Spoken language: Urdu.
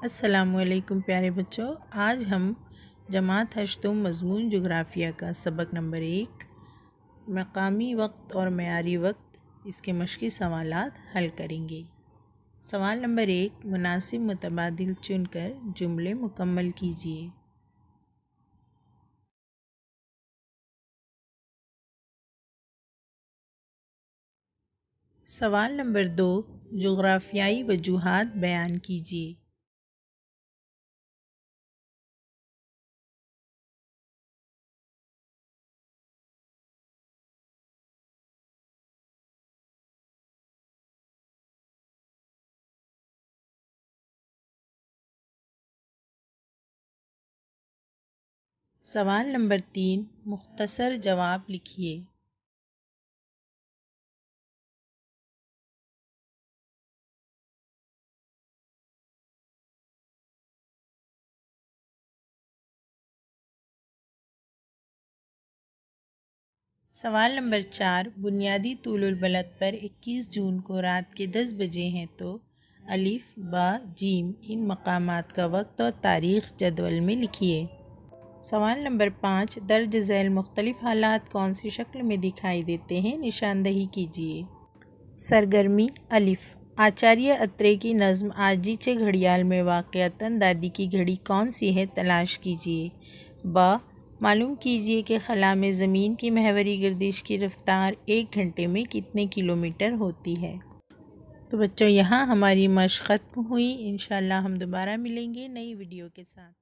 السلام علیکم پیارے بچوں، آج ہم جماعت ہشتم مضمون جغرافیہ کا سبق نمبر 1 مقامی وقت اور معیاری وقت اس کے مشقی سوالات حل کریں گے۔ سوال نمبر 1، مناسب متبادل چن کر جملے مکمل کیجیے۔ سوال نمبر 2، جغرافیائی وجوہات بیان کیجیے۔ سوال نمبر 3، مختصر جواب لکھیے۔ سوال نمبر 4، بنیادی طول البلد پر 21 جون کو رات کے 10 بجے ہیں تو الف با جیم ان مقامات کا وقت اور تاریخ جدول میں لکھیے۔ سوال نمبر 5، درج ذیل مختلف حالات کون سی شکل میں دکھائی دیتے ہیں، نشاندہی کیجیے۔ سرگرمی الف، آچاریہ اترے کی نظم آجیچے گھڑیال میں واقعتاً دادی کی گھڑی کون سی ہے، تلاش کیجیے۔ با، معلوم کیجیے کہ خلا میں زمین کی محوری گردش کی رفتار 1 گھنٹے میں کتنے کلومیٹر ہوتی ہے۔ تو بچوں، یہاں ہماری مشق ختم ہوئی۔ انشاءاللہ ہم دوبارہ ملیں گے نئی ویڈیو کے ساتھ۔